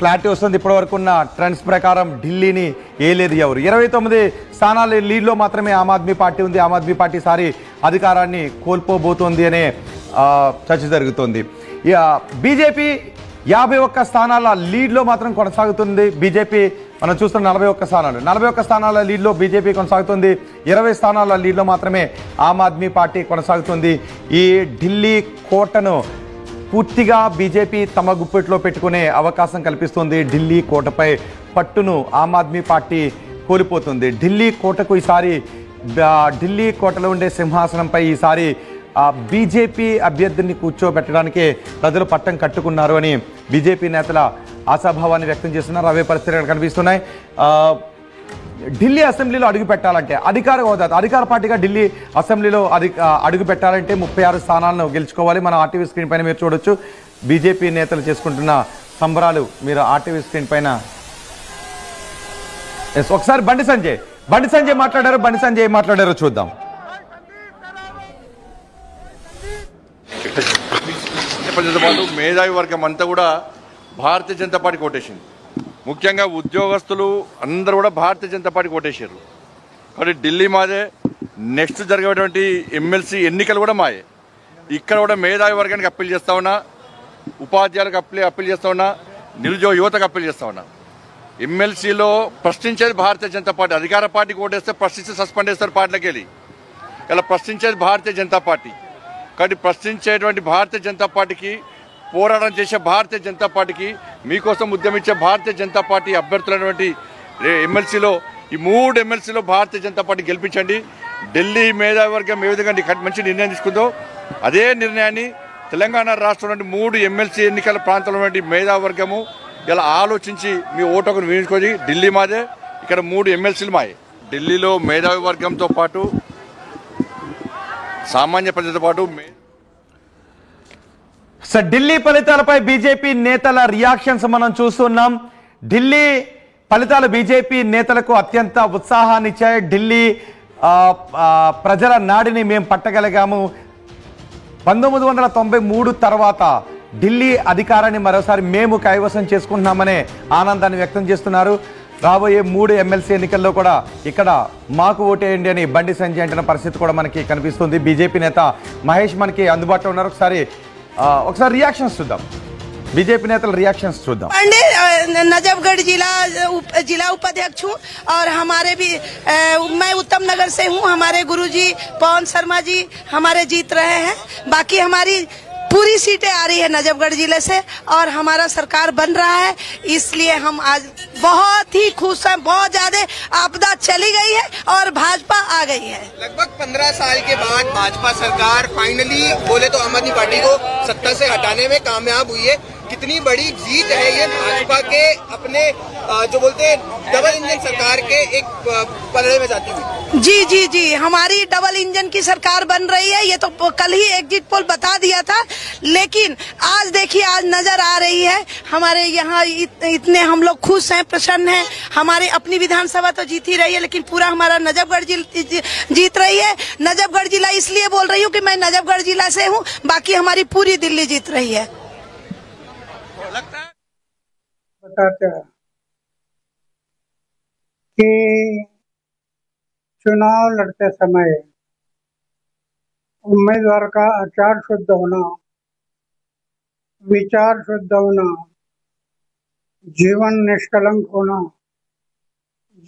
Clarity వస్తుంది. ఇప్పటి వరకు ఉన్న ట్రెండ్స్ ప్రకారం ఢిల్లీని ఏలేదు ఎవరు. 29 స్థానాల లీడ్లో మాత్రమే ఆమ్ ఆద్మీ పార్టీ ఉంది. ఆమ్ ఆద్మీ పార్టీ సారి అధికారాన్ని కోల్పోబోతోంది అనే చర్చ జరుగుతుంది. బీజేపీ 51 స్థానాల లీడ్లో మాత్రం కొనసాగుతుంది. బీజేపీ మనం చూస్తున్న 41 స్థానాల లీడ్లో బీజేపీ కొనసాగుతుంది. 20 స్థానాల లీడ్లో మాత్రమే ఆమ్ ఆద్మీ పార్టీ కొనసాగుతుంది. ఈ ఢిల్లీ కోటను పూర్తిగా బీజేపీ తమ గుప్పెట్లో పెట్టుకునే అవకాశం కల్పిస్తుంది. ఢిల్లీ కోటపై పట్టును ఆమ్ ఆద్మీ పార్టీ కోల్పోతుంది. ఢిల్లీ కోటలో ఉండే సింహాసనంపై ఈసారి బీజేపీ అభ్యర్థిని కూర్చోబెట్టడానికే ప్రజలు పట్టం కట్టుకున్నారు అని బీజేపీ నేతల ఆశాభావాన్ని వ్యక్తం చేస్తున్నారు. అవే పరిస్థితులు కనిపిస్తున్నాయి. ఢిల్లీ అసెంబ్లీలో అడుగు పెట్టాలంటే అధికార పార్టీగా ఢిల్లీ అసెంబ్లీలో అడుగు పెట్టాలంటే 36 స్థానాలను గెలుచుకోవాలి. మన ఆర్టీవీ స్క్రీన్ పైన మీరు చూడొచ్చు. బీజేపీ నేతలు చేసుకుంటున్న సంబరాలు మీరు ఆర్టీవీ స్క్రీన్ పైన. ఒకసారి బండి సంజయ్ మాట్లాడారు. బండి సంజయ్ మాట్లాడారో చూద్దాం. మేధావి వర్గం అంతా కూడా భారతీయ జనతా పార్టీ కోటేసింది. ముఖ్యంగా ఉద్యోగస్తులు అందరూ కూడా భారతీయ జనతా పార్టీ కోటేశారు. కాబట్టి ఢిల్లీ మాదే. నెక్స్ట్ జరిగేటువంటి ఎమ్మెల్సీ ఎన్నికలు కూడా మాయే. ఇక్కడ కూడా మేధావి వర్గానికి అప్పీల్ చేస్తా ఉన్నా, ఉపాధ్యాయులకు అప్పీల్ చేస్తా ఉన్నా, నిరుద్యోగ యువతకు అప్పీల్ చేస్తా ఉన్నా. ఎమ్మెల్సీలో ప్రశ్నించేది భారతీయ జనతా పార్టీ. అధికార పార్టీకి ఓటేస్తే ప్రశ్నిస్తే సస్పెండ్ చేస్తారు పార్టీలోకి వెళ్ళి. ఇలా ప్రశ్నించేది భారతీయ జనతా పార్టీ. కాబట్టి ప్రశ్నించేటువంటి భారతీయ జనతా పార్టీకి, పోరాటం చేసే భారతీయ జనతా పార్టీకి, మీకోసం ఉద్యమించే భారతీయ జనతా పార్టీ అభ్యర్థులైనటువంటి ఎమ్మెల్సీలో ఈ 3 ఎమ్మెల్సీలో భారతీయ జనతా పార్టీ గెలిపించండి. ఢిల్లీ మేధావి వర్గం ఏ విధంగా మంచి నిర్ణయం తీసుకుందో అదే నిర్ణయాన్ని తెలంగాణ రాష్ట్రంలో 3 ఎమ్మెల్సీ ఎన్నికల ప్రాంతంలో మేధావి వర్గము ఇలా ఆలోచించి మీ ఓటును వినియోగించుకొని ఢిల్లీ మాదే, ఇక్కడ 3 ఎమ్మెల్సీలు మాయే. ఢిల్లీలో మేధావి వర్గంతో పాటు సామాన్య ప్రజలతో పాటు ఢిల్లీ ఫలితాలపై బీజేపీ నేతల రియాక్షన్స్ మనం చూస్తున్నాం. ఢిల్లీ ఫలితాలు బీజేపీ నేతలకు అత్యంత ఉత్సాహాన్ని ఇచ్చాయి. ఢిల్లీ ప్రజల నాడిని మేము పట్టగలిగాము. 1993 తర్వాత ఢిల్లీ అధికారాన్ని మరోసారి మేము కైవసం చేసుకుంటున్నామనే ఆనందాన్ని వ్యక్తం చేస్తున్నారు. రాబోయే 3 ఎమ్మెల్సీ ఎన్నికల్లో కూడా ఇక్కడ మాకు ఓటేయండి అని బండి సంజయ్ అంటున్న పరిస్థితి కూడా మనకి కనిపిస్తుంది. బీజేపీ నేత మహేష్ మనకి అందుబాటులో ఉన్నారు. ఒకసారి రియాక్షన్స్ చూద్దాం. बीजेपी नेता रिएक्शंस చూద్దాం. नजफगढ़ जिला उपाध्यक्ष हूँ और हमारे भी मैं उत्तम नगर से हूँ. हमारे गुरुजी पवन शर्मा जी हमारे जीत रहे हैं. बाकी हमारी पूरी सीटें आ रही है नजफगढ़ जिले से और हमारा सरकार बन रहा है. इसलिए हम आज बहुत ही खुश हैं. बहुत ज्यादा आपदा चली गई है और भाजपा आ गई है. लगभग 15 साल के बाद भाजपा सरकार फाइनली बोले तो आम आदमी पार्टी को सत्ता से हटाने में कामयाब हुई है. कितनी बड़ी जीत है ये भाजपा के अपने जो बोलते हैं डबल इंजन सरकार के एक पलड़े में जाती हुई. जी जी जी हमारी डबल इंजन की सरकार बन रही है. ये तो कल ही एग्जिट पोल बता दिया था, लेकिन आज देखिए आज नजर आ रही है. हमारे यहाँ इतने हम लोग खुश हैं, प्रसन्न हैं. हमारी अपनी विधानसभा तो जीत ही रही है, लेकिन पूरा हमारा नजफगढ़ जीत रही है. नजफगढ़ जिला इसलिए बोल रही हूँ कि मैं नजफगढ़ जिला से हूँ. बाकी हमारी पूरी दिल्ली जीत रही है. बताते हैं कि चुनाव लड़ते समय उम्मीदवार का आचार शुद्ध होना, विचार शुद्ध होना, जीवन निष्कलंक होना,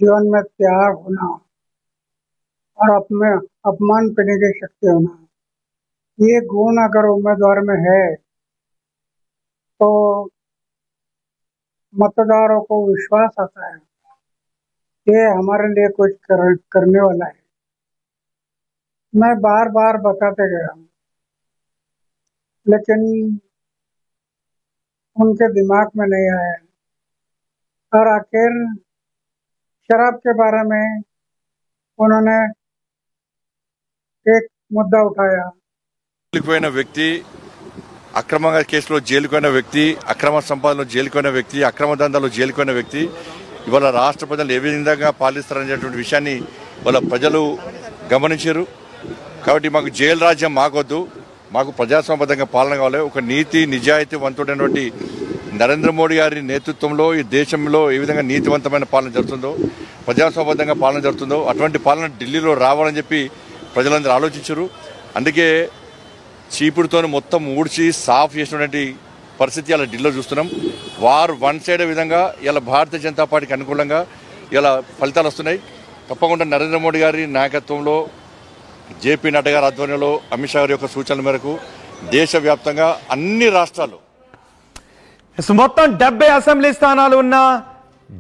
जीवन में त्याग होना और अपने अपमान करने की शक्ति होना, ये गुण अगर उम्मीदवार में है तो मतदारों को विश्वास आता है ये हमारे लिए कुछ करने वाला है. मैं बार बार बताते गया हूँ, लेकिन उनके दिमाग में नहीं आया. और आखिर शराब के बारे में उन्होंने एक मुद्दा उठाया. व्यक्ति అక్రమంగా కేసులో జైలుకోయిన వ్యక్తి, అక్రమ సంపాదనలో జైలుకోయిన వ్యక్తి, అక్రమ దందాలో జైలుకోయిన వ్యక్తి ఇవాళ రాష్ట్ర ప్రజలు ఏ విధంగా పాలిస్తారనేటువంటి విషయాన్ని వాళ్ళ ప్రజలు గమనించారు. కాబట్టి మాకు జైలు రాజ్యం మాకొద్దు, మాకు ప్రజాస్వామ్యబద్ధంగా పాలన కావాలి. ఒక నీతి నిజాయితీ వంతుడైనటువంటి నరేంద్ర మోడీ గారి నేతృత్వంలో ఈ దేశంలో ఏ విధంగా నీతివంతమైన పాలన జరుగుతుందో, ప్రజాస్వామ్యంగా పాలన జరుగుతుందో అటువంటి పాలన ఢిల్లీలో రావాలని చెప్పి ప్రజలందరూ ఆలోచించారు. అందుకే చీపుడుతో మొత్తం ఊడ్చి సాఫ్ చేసినటువంటి పరిస్థితి ఇలా ఢిల్లీలో చూస్తున్నాం. వారు వన్ సైడ్ విధంగా ఇలా భారతీయ జనతా పార్టీకి అనుకూలంగా ఇలా ఫలితాలు వస్తున్నాయి. తప్పకుండా నరేంద్ర మోడీ గారి నాయకత్వంలో, జేపీ నడ్డా గారి ఆధ్వర్యంలో, అమిత్ షా గారి యొక్క సూచనల మేరకు దేశవ్యాప్తంగా అన్ని రాష్ట్రాలు మొత్తం 70 అసెంబ్లీ స్థానాలు ఉన్న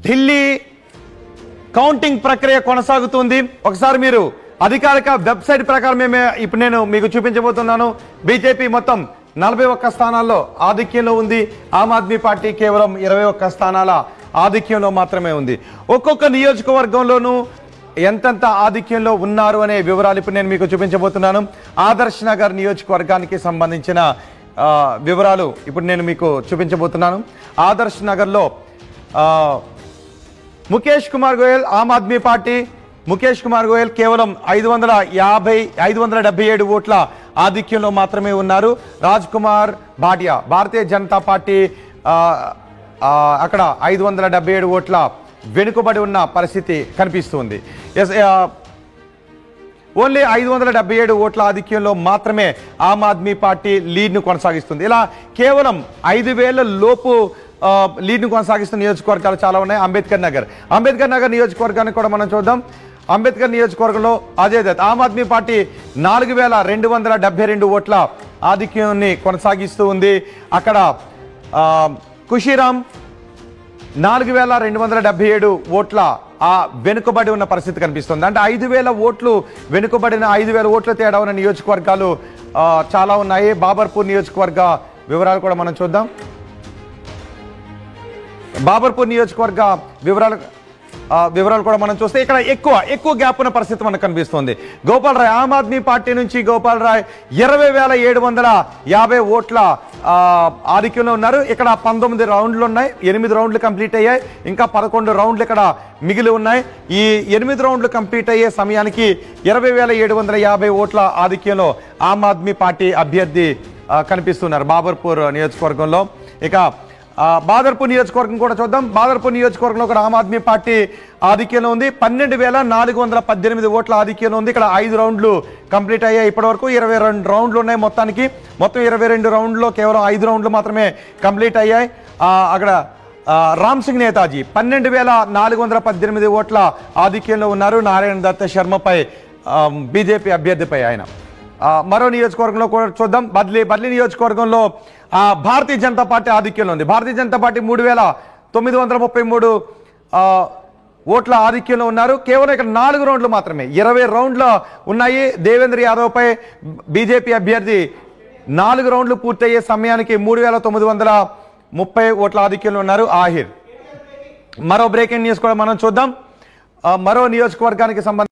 ఢిల్లీ కౌంటింగ్ ప్రక్రియ కొనసాగుతుంది. ఒకసారి మీరు అధికారిక వెబ్సైట్ ప్రకారం ఇప్పుడు నేను మీకు చూపించబోతున్నాను. బీజేపీ మొత్తం 41 స్థానాల్లో ఆధిక్యంలో ఉంది. ఆమ్ ఆద్మీ పార్టీ కేవలం 21 స్థానాల ఆధిక్యంలో మాత్రమే ఉంది. ఒక్కొక్క నియోజకవర్గంలోనూ ఎంతెంత ఆధిక్యంలో ఉన్నారు అనే వివరాలు ఇప్పుడు నేను మీకు చూపించబోతున్నాను. ఆదర్శ్ నగర్ నియోజకవర్గానికి సంబంధించిన వివరాలు ఇప్పుడు నేను మీకు చూపించబోతున్నాను. ఆదర్శ్ నగర్లో ముఖేష్ కుమార్ గోయల్ ఆమ్ ఆద్మీ పార్టీ, ముఖేష్ కుమార్ గోయల్ కేవలం 577 ఓట్ల ఆధిక్యంలో మాత్రమే ఉన్నారు. రాజ్ కుమార్ భాటియా భారతీయ జనతా పార్టీ అక్కడ 577 ఓట్ల వెనుకబడి ఉన్న పరిస్థితి కనిపిస్తుంది. ఓన్లీ 577 ఓట్ల ఆధిక్యంలో మాత్రమే ఆమ్ ఆద్మీ పార్టీ లీడ్ను కొనసాగిస్తుంది. ఇలా కేవలం 5,000 లోపు లీడ్ను కొనసాగిస్తున్న నియోజకవర్గాలు చాలా ఉన్నాయి. అంబేద్కర్ నగర్ నియోజకవర్గాన్ని కూడా మనం చూద్దాం. అంబేద్కర్ నియోజకవర్గంలో అజయ్ దత్ ఆమ్ ఆద్మీ పార్టీ 4,272 ఓట్ల ఆధిక్యాన్ని కొనసాగిస్తూ ఉంది. అక్కడ ఖుషీరామ్ 4,277 ఓట్ల వెనుకబడి ఉన్న పరిస్థితి కనిపిస్తుంది. అంటే 5,000 ఓట్లు వెనుకబడిన 5,000 ఓట్ల తేడా ఉన్న నియోజకవర్గాలు చాలా ఉన్నాయి. బాబర్పూర్ నియోజకవర్గ వివరాలు కూడా మనం చూద్దాం. బాబర్పూర్ నియోజకవర్గ వివరాలు కూడా మనం చూస్తే ఇక్కడ ఎక్కువ గ్యాప్ ఉన్న పరిస్థితి మనకు కనిపిస్తుంది. గోపాల్ రాయ్ ఆమ్ ఆద్మీ పార్టీ నుంచి గోపాల్ రాయ్ 20,750 ఓట్ల ఆధిక్యంలో ఉన్నారు. ఇక్కడ 19 రౌండ్లు ఉన్నాయి. 8 రౌండ్లు కంప్లీట్ అయ్యాయి. ఇంకా 11 రౌండ్లు ఇక్కడ మిగిలి ఉన్నాయి. ఈ 8 రౌండ్లు కంప్లీట్ అయ్యే సమయానికి 20,750 ఓట్ల ఆధిక్యంలో ఆమ్ ఆద్మీ పార్టీ అభ్యర్థి కనిపిస్తున్నారు బాబర్పూర్ నియోజకవర్గంలో. ఇక బాదర్పూర్ నియోజకవర్గం కూడా చూద్దాం. బాదర్పూర్ నియోజకవర్గంలో కూడా ఆమ్ ఆద్మీ పార్టీ ఆధిక్యంలో ఉంది. 12,418 ఓట్ల ఆధిక్యంలో ఉంది. ఇక్కడ 5 రౌండ్లు కంప్లీట్ అయ్యాయి. ఇప్పటి వరకు 22 రౌండ్లు ఉన్నాయి. మొత్తం 22 రౌండ్లో కేవలం 5 రౌండ్లు మాత్రమే కంప్లీట్ అయ్యాయి. అక్కడ రామ్ సింగ్ నేతాజీ 12,418 ఓట్ల ఆధిక్యంలో ఉన్నారు. నారాయణ దత్త శర్మపై బీజేపీ అభ్యర్థిపై ఆయన. మరో నియోజకవర్గంలో కూడా చూద్దాం. బద్లీ నియోజకవర్గంలో భారతీయ జనతా పార్టీ ఆధిక్యంలో ఉంది. భారతీయ జనతా పార్టీ 3,933 ఓట్ల ఆధిక్యంలో ఉన్నారు. కేవలం ఇక్కడ 4 రౌండ్లు మాత్రమే, 20 రౌండ్లు ఉన్నాయి. దేవేంద్ర యాదవ్ పై బీజేపీ అభ్యర్థి 4 రౌండ్లు పూర్తయ్యే సమయానికి 3,930 ఓట్ల ఆధిక్యంలో ఉన్నారు. ఆహిర్. మరో బ్రేకింగ్ న్యూస్ కూడా మనం చూద్దాం. మరో నియోజకవర్గానికి సంబంధించి